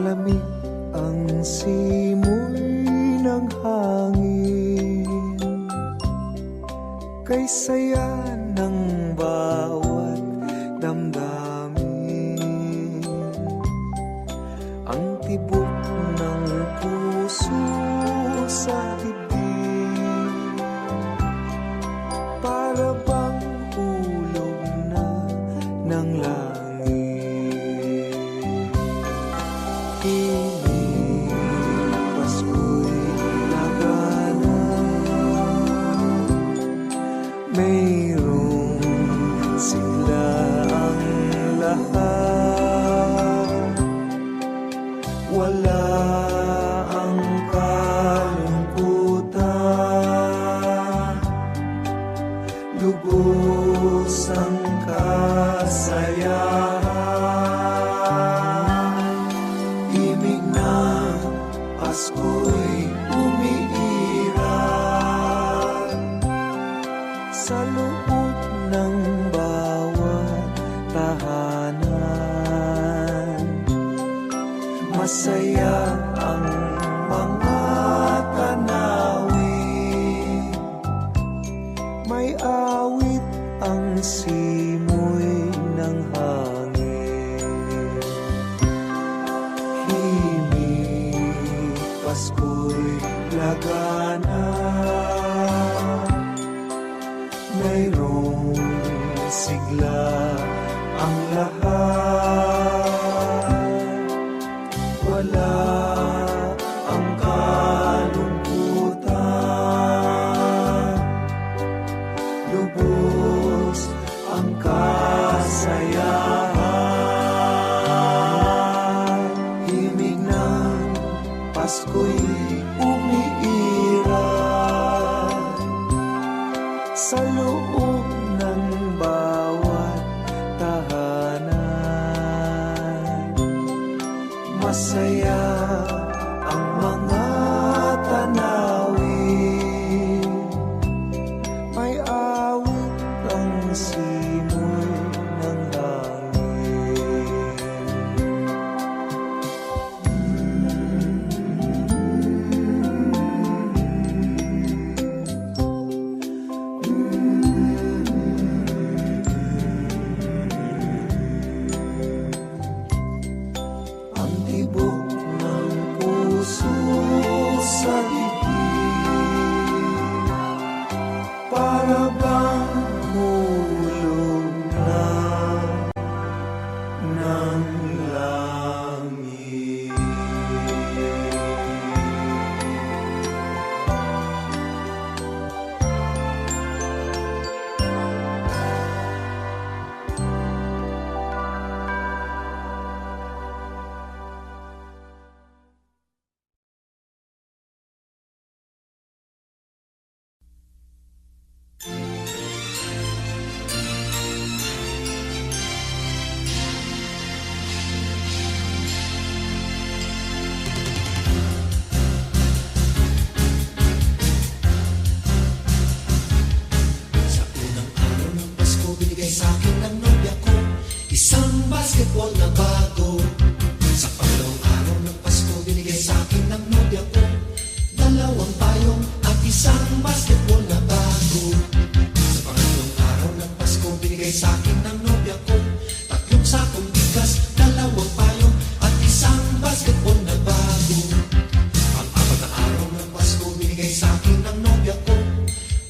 Malamig ang simoy ng hangin, kay saya ng bawat damdamin. Ang tibok ng puso sa dibdib, para bang hulog na ng langit. Himig, Pasko'y lagana, mayroong sigla ang lahat. Wala ang kalungkutan, lubos ang kasayahan. Himig ng Pasko'y umiiral sa loob ng bawat tahanan. Masaya ang mga tanawin, may awit ang simoy ng hangin. Himig, Pasko'y lagana, mayroong sigla ang lahat. Wala ang kalungkutan, lubos ang kasayahan. Himig ng Pasko'y umiiral sa loob ng bawat tahanan. Masaya ang mga tanawin, may awit ang simoy ng hangin. Ang tibok ng puso sa dibdib, para bang hulog na ng langit. Sa unang araw ng Pasko, binigay sa'kin ng nobya ko isang basketball na bago. Sa pangalawang araw ng Pasko, binigay sa'kin ng nobya ko dalawang payong at isang basketball na bago. Sa pangatlong araw ng Pasko, binigay sa'kin ng nobya ko tatlong sakong bigas, dalawang payong at isang basketball na bago. Pang-apat na araw ng Pasko, binigay sa'kin ng nobya ko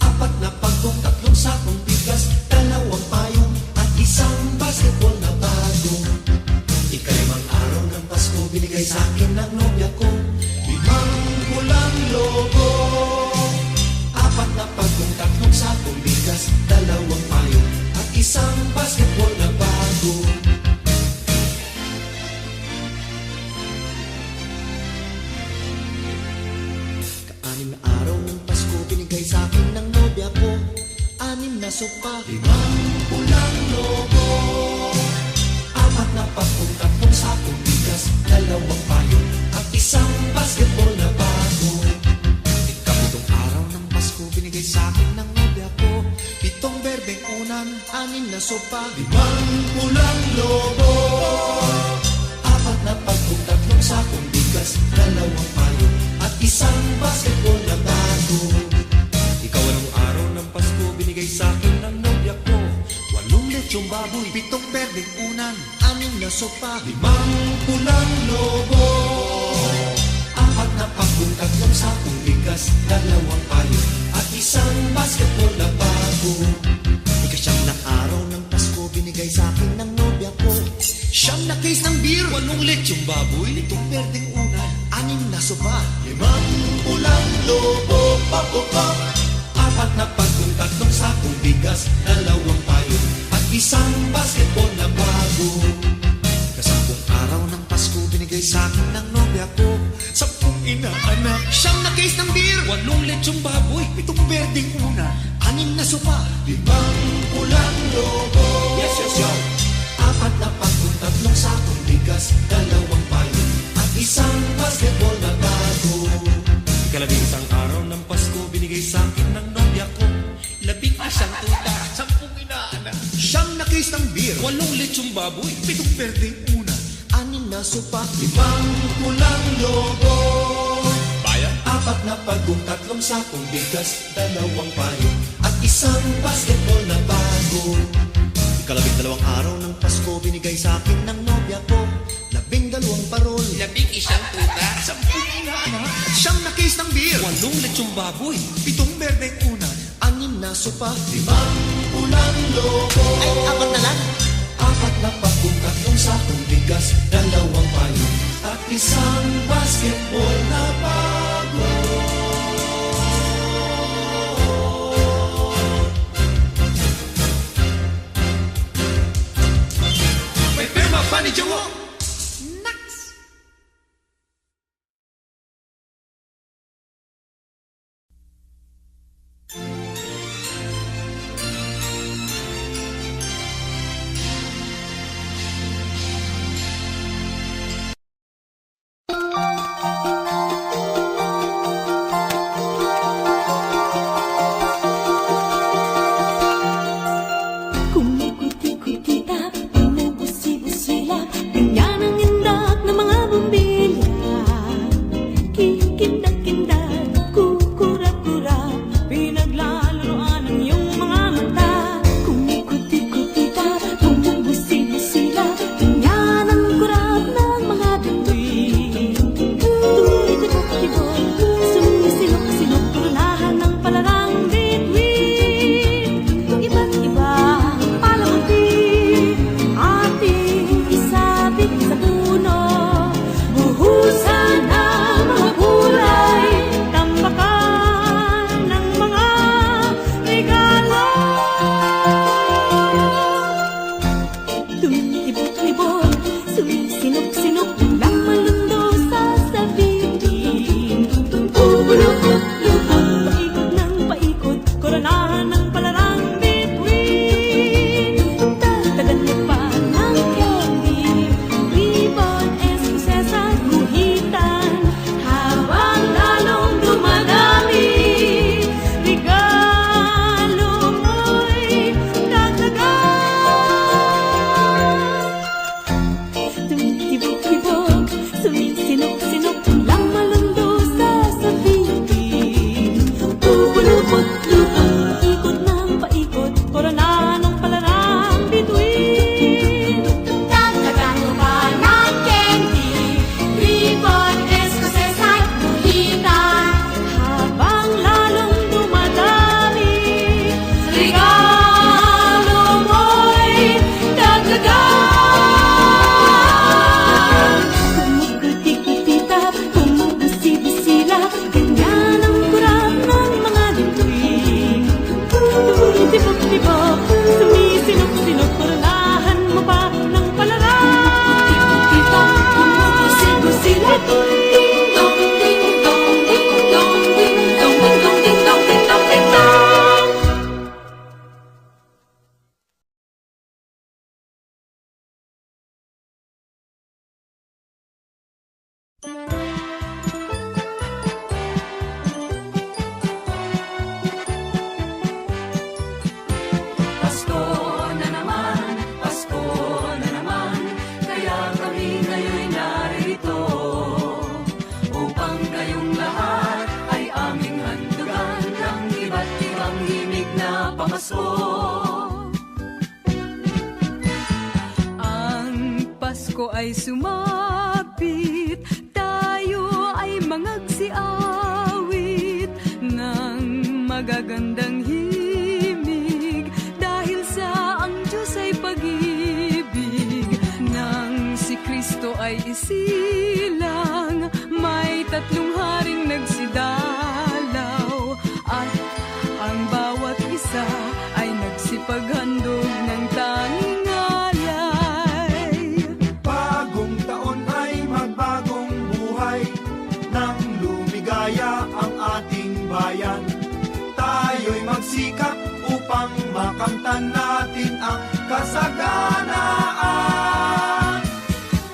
apat na pagkong, tatlong sakong bigas, dalawang payong at isang basketball na bago. Ikalimang araw ng Pasko, binigay sa'kin ng nobya ko limang pulang logo, apat na pagkong, tatlong sakong bigas, dalawang payong at isang basketball na bago. Kaanim na araw ng Pasko, binigay sa'kin ng nobya ko anim na sopa, limang pulang logo, apat na pagkong, tatlong sakong bigas, dalawang payong at isang basketball na bago. Ikapitong araw ng Pasko, binigay sa'kin ng nobya ko pitong berbeng unan, anim na sopa, limang pulang logo, apat na pagkong, tatlong sakong na sopa, 5 pulang lobo, 4 na pakong, 3 sakong bigas, 2 payo, at 1 basketball na bago. Ikasyam na araw ng Pasko, binigay sa akin ng nobya ko. 9 na case ng beer, 8 lechong baboy, 7 berdeng una, 6 na sopa, 5 pulang lobo, papopop, 4 na pagkong, 3 sakong bigas, 2 payo, at 1 basketball na bago. Kasampung araw ng Pasko, binigay sa akin ng nobya ko. 10 inaanak, 9 na case ng beer, 8 lechong baboy, 7 berdeng una, 6 na sopa, 5 pulang lobo. Yes, yes, yes. 4 na pagkong, 3 sakong bigas, 2 payo, at 1 basketball na bago. Ikalabing-isang araw ng Pasko, binigay sa akin ng nobya ko. 11 tuta, 10 inaanak, 9 na case ng beer, 8 lechong baboy, 7 berdeng una, 6 na sopa, 5 pulang lobo. Bayan? 4 na pagkong, 3 sakong bigas, 2 payo, at 1 basketball na bago. Ikalabing-dalawang araw ng Pasko, binigay sa akin ng nobya ko. 12 parol, 11 tuta, 10 inaanak, 9 na case ng beer, 8 lechong baboy, 7 berdeng una, 6 na sopa, 5 pulang lobo. ay 4 na lang. 4 na pagkong, 3 sakong bigas, 2 payo, at 1 basketball na bago. May pirma pa ni Jowo. Kumukuti-kutita, bumubusi-busila, ganyan ang indak ng mga bumbilya. Kikindak-kindak, kukura-kura, pinaglalaroan ang iyong mga mata. Kumukuti-kutita, bumubusi-busila, ganyan ang kurap ng mga bumbilya. Tuloy-tibok-tibok, sumisilok-silok, turunahan ng palarang bituin. Iba't iba palamuti, ating isabit sa puno. Buhusan ang mga kulay, tambakan ng mga regalo. Tumitibok-tibok, sumisinok-sinok, ang malundo sa sabitin. Ubulukot-lukot, paikot ng paikot, koronahan ng palarang bituin. Tatagan mo pa ng candy, ribbon, eskuses at guhitan, habang lalong dumadami, regalo mo'y dagdagan. Pasko ay sumapit, tayo ay mangagsiawit ng magagandang himig, dahil sa ang Diyos ay pag-ibig. Nang si Kristo ay isilang, may 3 haring nagsidalaw, at ang bawat isa ay nagsipaghandog ng tanging alay. Bagong taon ay magbagong buhay, nang lumigaya ang ating bayan. Tayo'y magsikap upang makamtan natin ang kasaganaan.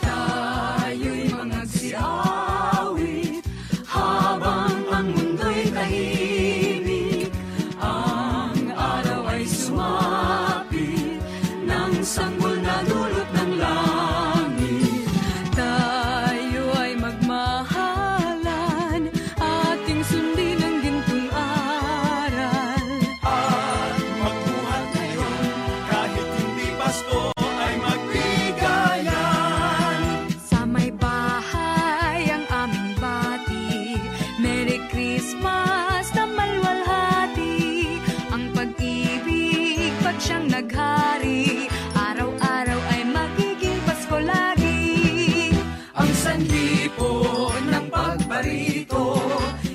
Tayo'y mangagsiawit habang ang mundo'y tahimik. Ang araw ay sumapit ng sanggol na dulot ng langit. Tayo ay magmahalan, ating sundin ang gintong aral. At magbuhat ngayon, kahit hindi Pasko ay magbigayan. Sa may bahay ang aming bati, Merry Christmas na malwalhati. Ang pag-ibig pag siyang naghari, araw-araw ay magiging Pasko lagi. Ang sanhi po ng pagbarito,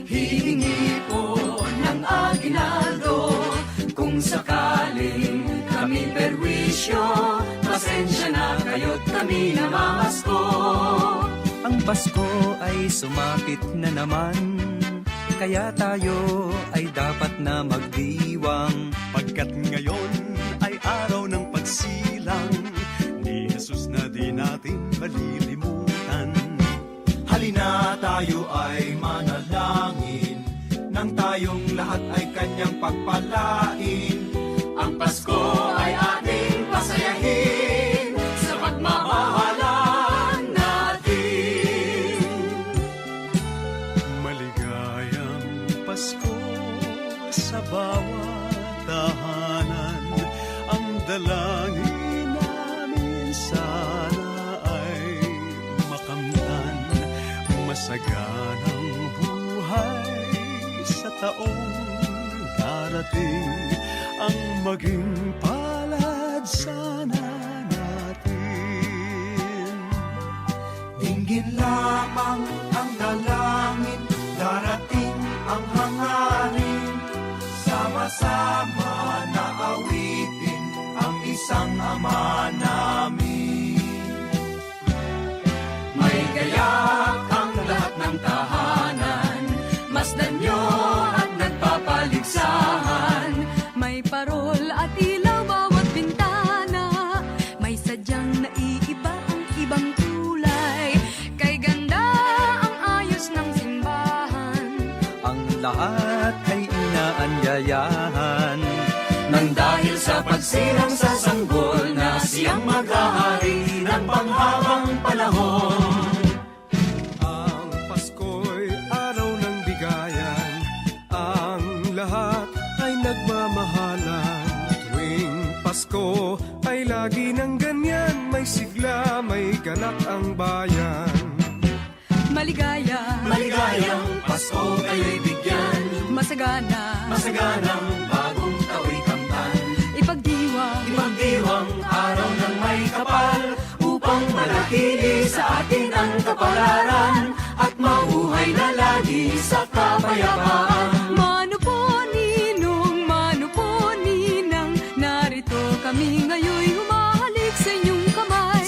hihingi po ng aginaldo. Kung sakaling kami perwisyo, pasensya na kayo't kami namamasko. Ang Pasko ay sumapit na naman, kaya tayo ay dapat na magdiwang. Pagkat ngayon ay araw ng pagsilang ni Jesus na di natin malilimutan. Halina tayo ay manalangin, nang tayong lahat ay kanyang pagpalain. Ang Pasko ay ating pasayahin sa pagmamahalan natin. Maligayang Pasko sa bawat tahanan. Ang dalangin namin sana ay makamtan masaganang buhay sa taong darating. Ang maging palad sana natin. Dinggin lamang ang dalangin, darating ang hangarin. Sama-sama na awitin ang isang Ama namin. May gayak ang lahat ng tahanan, masdan nyo at nagpapaligsahan. May parol at ilaw bawat bintana, may sadyang naiiba ang ibang kulay. Kay ganda ang ayos ng simbahan, Ang lahat ay inaanyayahan, Nang dahil sa pagsilang sa sanggol na siyang maghahari ng panghabang panahon. Ang Pasko'y araw ng bigayan, ang lahat ay nagmamahalan. Tuwing Pasko ay lagi ng ganyan, may sigla, may ganap ang bayan. maligaya, Maligayang Pasko kayo'y bigyan, masagana, masaganang bagong tao'y kamtan. ipagdiwang Araw ng may kapal, upang manatili sa atin ang kapalaran, at mabuhay na lagi sa kapayapaan. Mano po ninang, narito kami ngayon humahalik sa inyong kamay.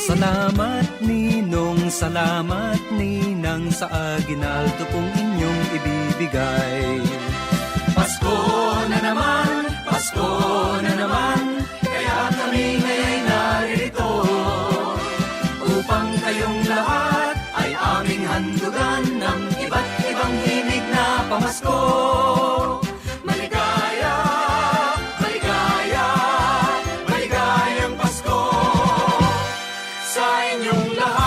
salamat ninang sa aginaldo pong inyong ibibigay. Pasko na naman, Pasko na naman, kaya kami ngayon'y naririto, upang kayong lahat ay aming handugan ng iba't ibang himig na pamasko. Maligaya, maligaya, maligayang Pasko sa inyong lahat.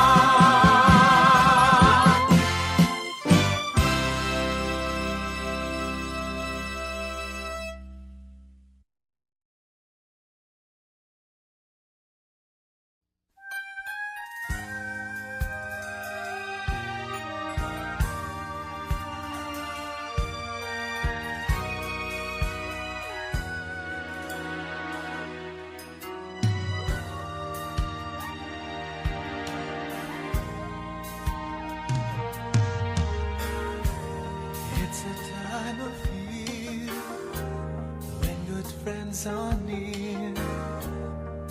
friends are near,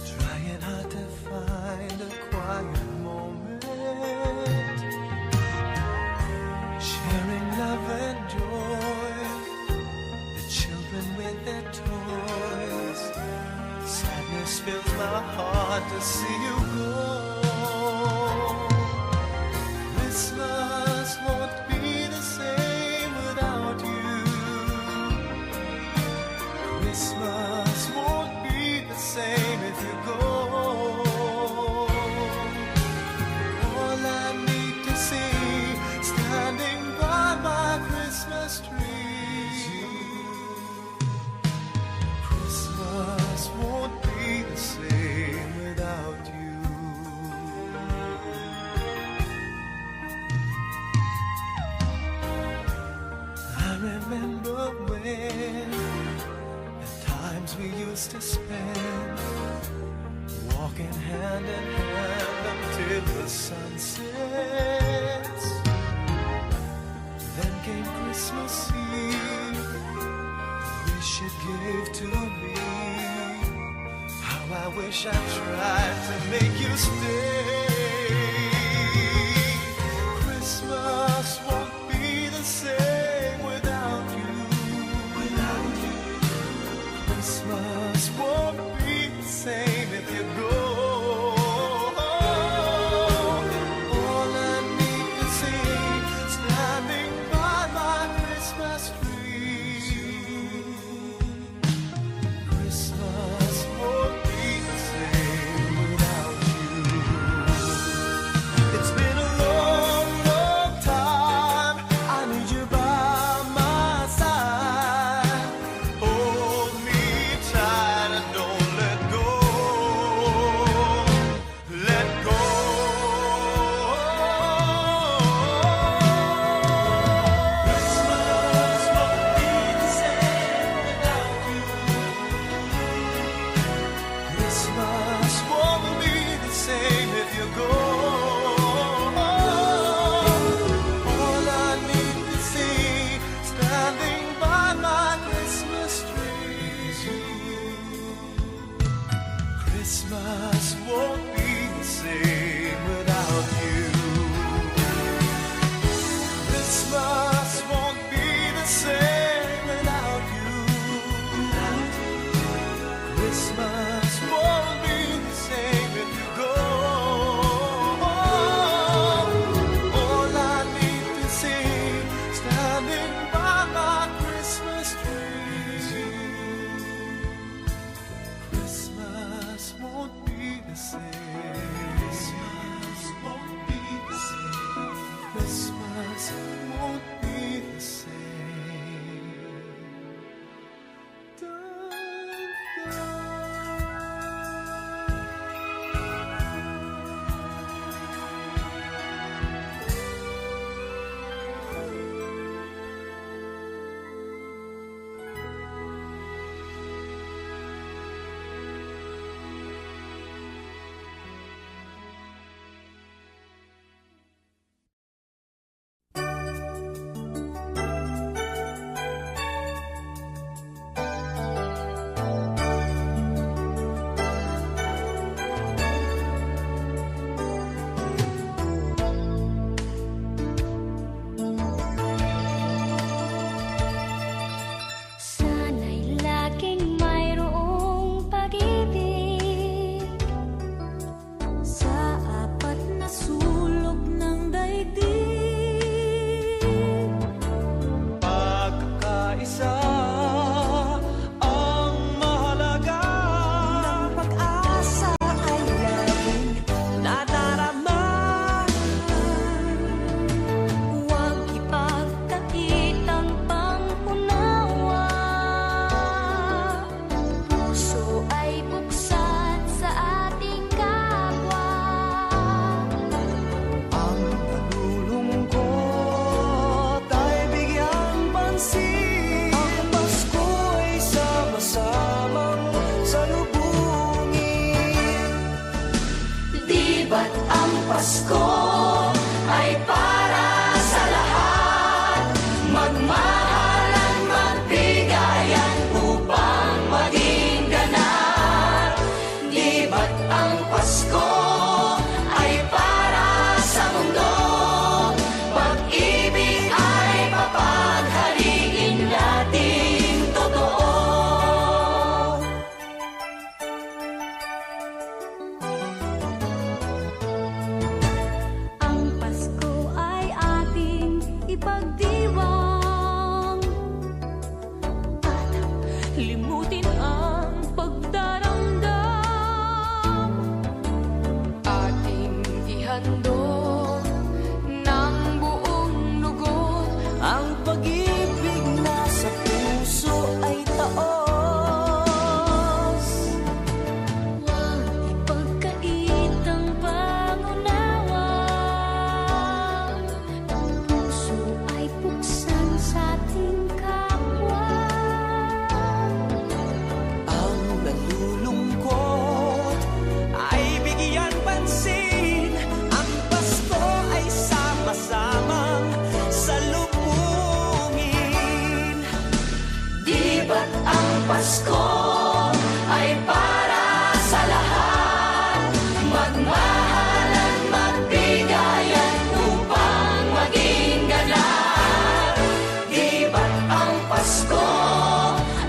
trying hard to find a quiet moment, sharing love and joy, the children with their toys. Sadness fills my heart to see you go. Christmas won't be the same without you. Christmas won't be the same if you go. All I need to see, standing by my Christmas tree. Christmas won't be the same without you. I remember when the times we used to spend, walking hand in hand until the sun sets. Then came Christmas Eve, the wish it gave to me. How I wish I tried to make you stay. Christmas won't be the same without you. Without you. Christmas won't be the same if you go. All I need to see, standing by my Christmas tree. Christmas won't be the same without you. It's been a long, long time. I need you by my side. Hold me tight and don't let go. Let go. Christmas won't be the same without you. Christmas won't be the same if you go. All I need to see, standing by my Christmas tree. Christmas won't be the same without you. Christmas won't be the same without you. Christmas won't be the same if you go. All I need to see, standing by my Christmas tree. Christmas won't be the same. Christmas won't be the same. Christmas won't be the same. Dun, dun. Sana'y laging mayroong pag-ibig sa apat na sulok ng daigdig. Pagkakaisa ang mahalaga. Ng pag-asa ay laging nadarama. Huwag ipagkait ang pangunawa. Puso ay buksan sa ating kapwa. Ang nalulungkot ay bigyang pansin. Ang Pasko'y sama-samang salubungin. Di ba't ang Pasko ay para sa lahat? Magmahalan, magbigayan upang maging handog ng buong lugod. Ang pag-ibig na sa puso ay taos. Huwag ipagkait ang pangunawa. Ang puso ay buksan sa ating kapwa. Ang nalulungkot ay bigyan pansin. Ang Pasko ay sama-samang salubungin. Di ba't ang Pasko ay para sa lahat? Magmahalan, magbigayan upang maging ganap. Di ba't ang Pasko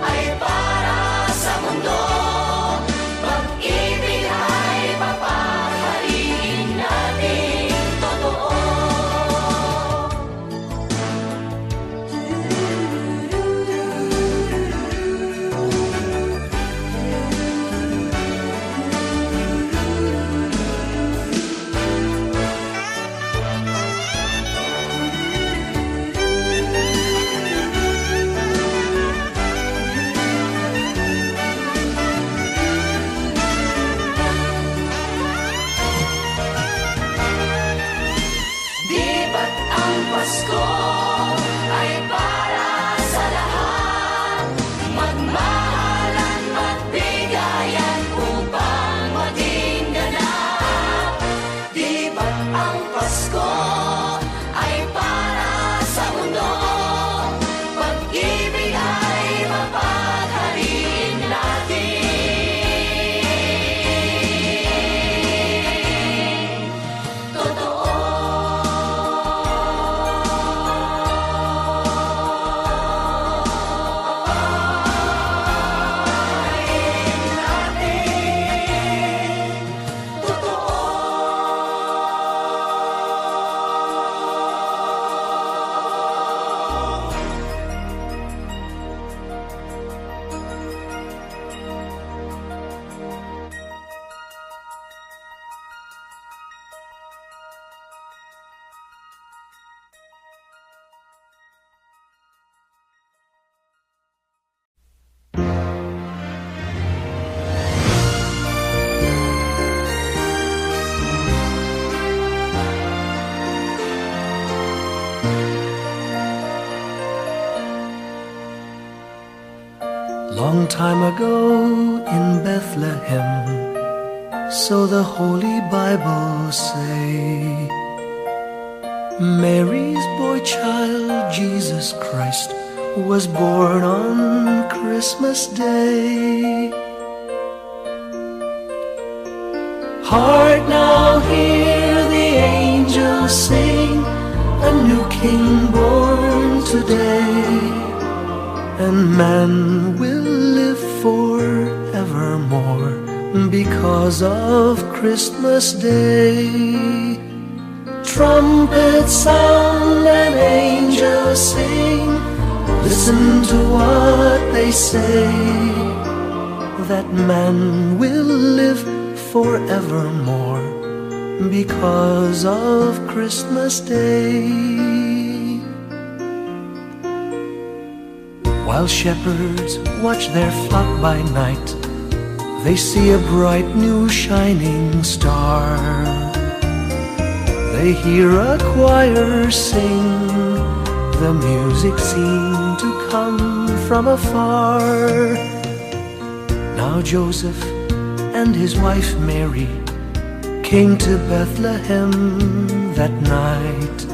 ay para sa mundo? Pag-ibig ay papahariin natin totoo. Di ba't ang Pasko ay para sa lahat? Magmahalan, magbigayan upang maging ganap. Di ba't ang Pasko ay para sa mundo? Pag-ibig ay mapaghariin natin. Long time ago in Bethlehem, so the Holy Bible say, Mary's boy child, Jesus Christ, was born on Christmas Day. Heart, now hear the angels sing, a new King born today. And man will live forevermore because of Christmas Day. Trumpets sound and angels sing, listen to what they say, that man will live forevermore because of Christmas Day. While shepherds watch their flock by night, they see a bright new shining star. They hear a choir sing, the music seemed to come from afar. Now Joseph and his wife Mary came to Bethlehem that night.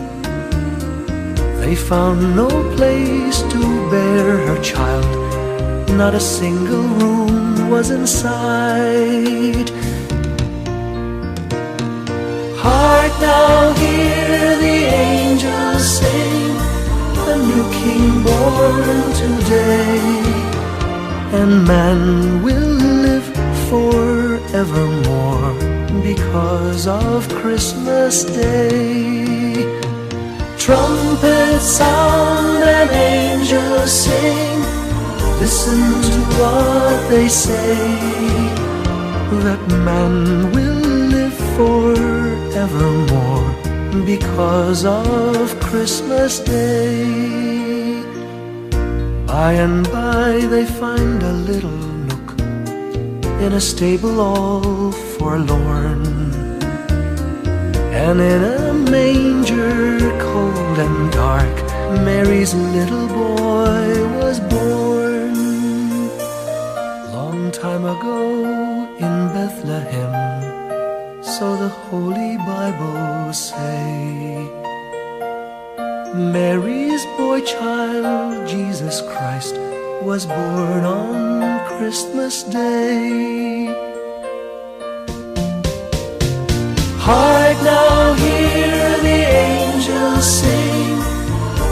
They found no place to bear her child, not a single room was in sight. Heart, now hear the angels sing, a new King born today, and man will live forevermore because of Christmas Day. Trumpets sound and angels sing, listen to what they say, that man will live forevermore forevermore because of Christmas Day. By and by they find a little nook in a stable all forlorn, and in a manger cold and dark Mary's little boy was born. Long time ago in Bethlehem, so the Holy Bible say, Mary's boy child, Jesus Christ, was born on Christmas Day. Hark now, hear the angels sing,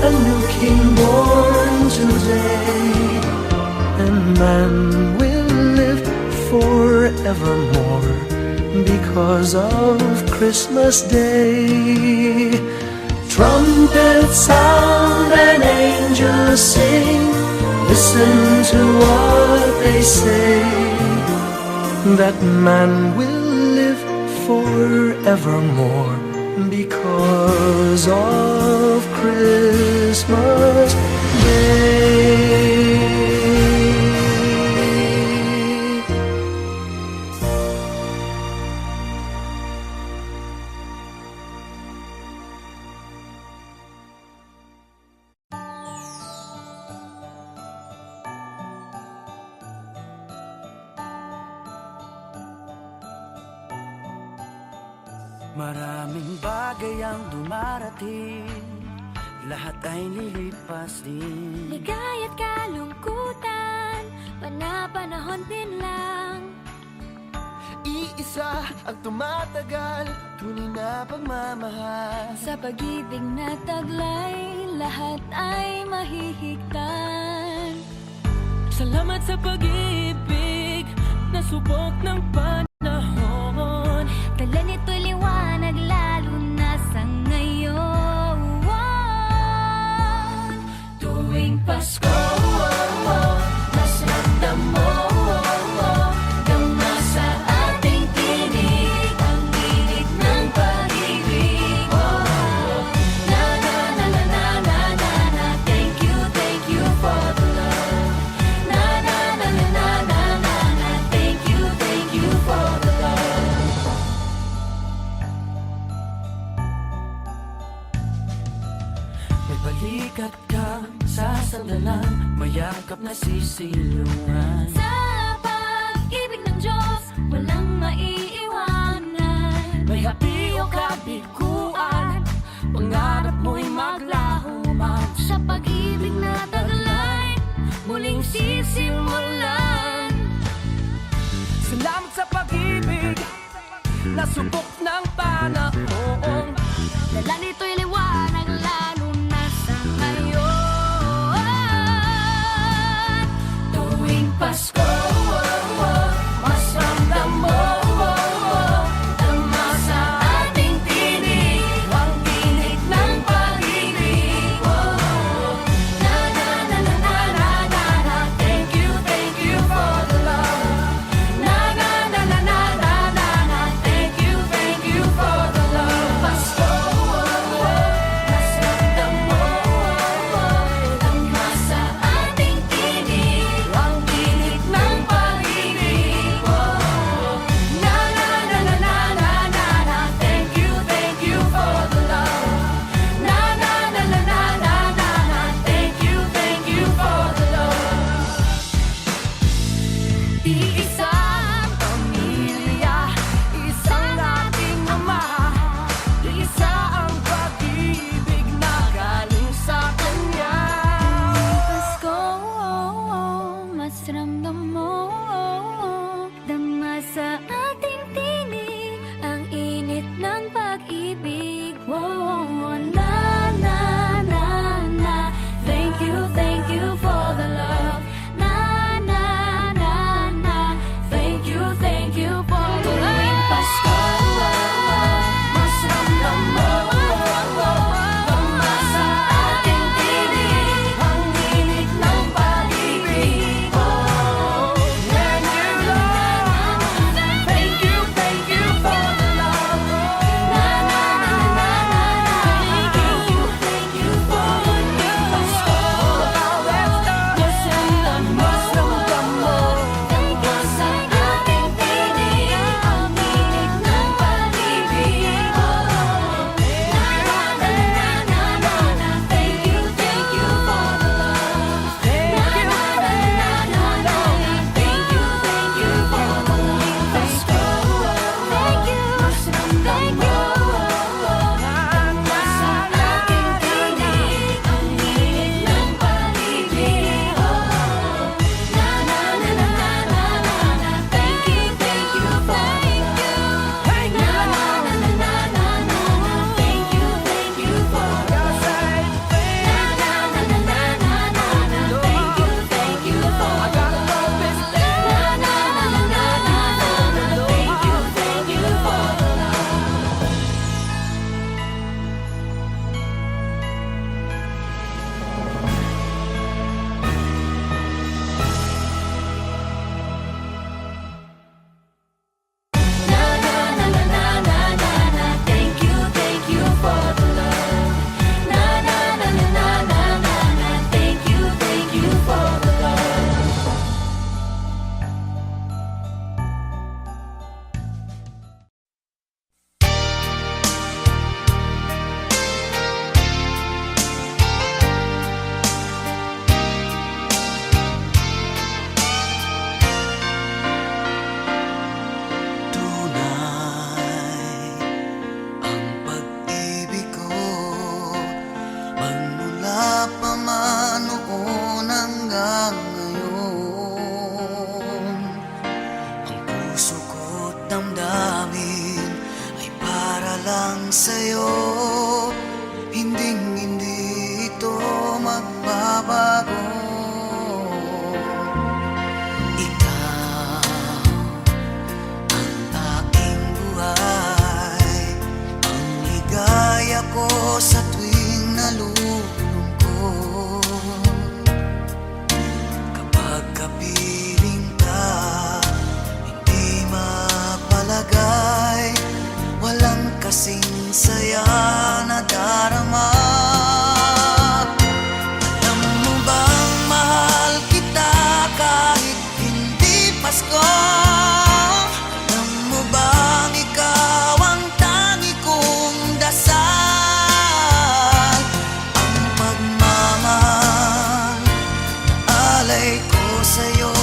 a new King born today, and man will live forevermore because of Christmas Day. Trumpets sound and angels sing, listen to what they say, that man will live forevermore because of Christmas Day. Maraming bagay ang dumarating, lahat ay lilipas din. Ligaya't kalungkutan, panapanahon din lang. Iisa ang tumatagal, tunay na pagmamahal. Sa pag-ibig na taglay, lahat ay mahihigtan. Salamat sa pag-ibig na subok ng panahon. Dala nito'y liwanag lalo na sa ngayon. Tuwing Pasko, mas ramdam mo, dama sa ating tinig ang init ng pag-ibig. Na na na na na na na na, thank you for the love. Na na na na na na na na, thank you for the love. May balikat ka sa sandalan, mayakap na sisilungan. Sa pag-ibig ng Diyos, walang maiiwanan. May hapi o kabiguan, pangarap mo'y maglaho man. Sa pag-ibig na taglay, muling sisimulan. Salamat sa pag-ibig na subok ng panahon. Dala nito'y liwanag lalo na sa ngayon. Tuwing Pasko, mas ramdam mo, dama sa ating tinig ang init ng pag-ibig. Na na na na na na na na, thank you for the love. Na na na na na na na na, thank you for the love. Pasko, mas ramdam mo, dama sa ating tinig ang init ng pag-ibig. Na na na na na na na na, thank you for the love. Na na na na na na na na, thank you for the love. Iisang pamilya, isang ating ama, isa ang pag-ibig na galing sa Kanya. Pasko, mas ramdam mo, dama sa ating tinig ang init ng pag-ibig. Na na na na, thank you for the love. Na na na na, thank you for the love. Tuwing Pasko, mas ramdam mo, dama sa ating tinig ang init ng pag-ibig. Thank you, Lord. Thank you for the love. Na sa'yo, hindi ito magbabago. Ikaw ang aking buhay, ang ligaya ko sa tuwing nalulungkot. Kapag kapiling ka, hindi mapalagay, walang kasing saya na darama. Alam mo bang mahal kita kahit hindi Pasko? Alam mo bang ikaw ang tangi kong dasal? Ang pagmamahal na alay ko sa'yo,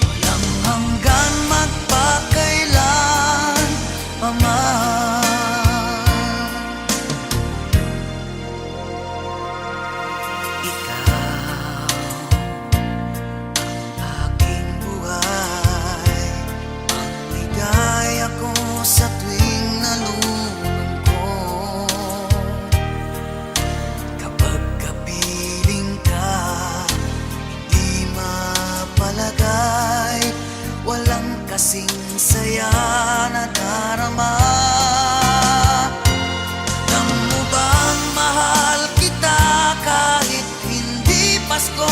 walang hanggan magpakailan pa man. Ikaw ang aking buhay, ang ligaya ko sa tuwing nalulungkot. Kapag kapiling ka, hindi mapalagay, walang kasing saya na darama. Alam mo bang mahal kita kahit hindi Pasko?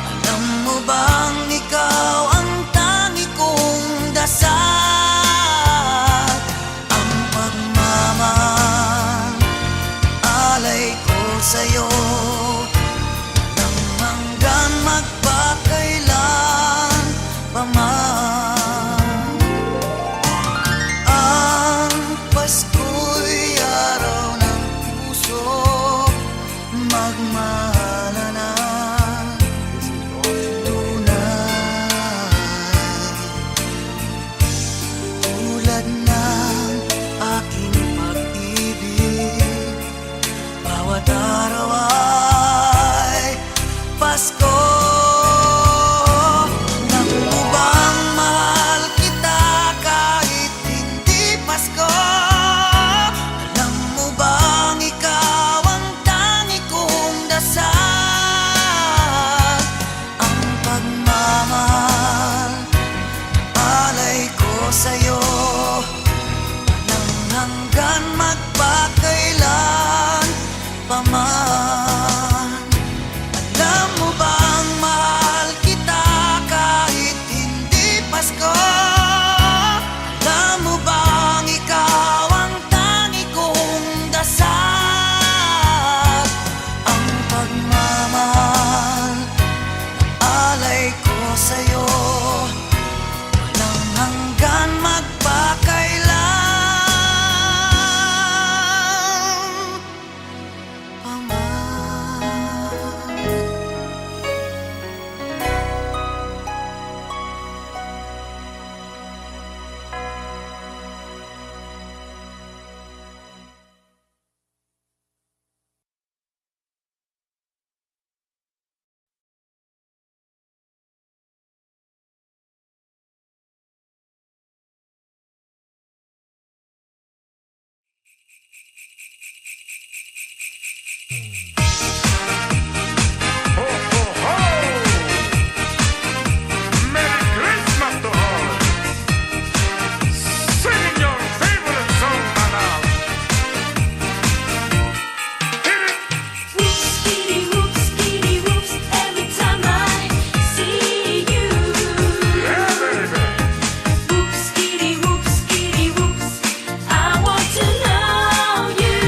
Alam mo bang ikaw ang tangi kong dasal? Ang pagmamahal alay ko sa'yo, walang hanggan magpakailan pa man. Ang Pasko'y araw ng puso, magmahalan ng tunay. Tulad ng aking pag-ibig, bawat araw ay Pasko. Alam mo bang mahal kita kahit hindi Pasko? Alam mo bang ikaw ang tangi kong dasal? Ang pagmamahal alay ko sa'yo, walang hanggan magpakailan pa man. Alam mo bang mahal kita kahit hindi Pasko? Alam mo bang ikaw ang tangi kong dasal? Ang pagmamahal alay ko sa'yo, walang hanggan magpakailan pa man. Merry Christmas to all. Singing your favorite song, Madam. Hit it. Whoops, skitty, whoops, every time I see you. Yeah, baby. Whoops, skitty, whoops, I want to know you.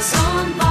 Somebody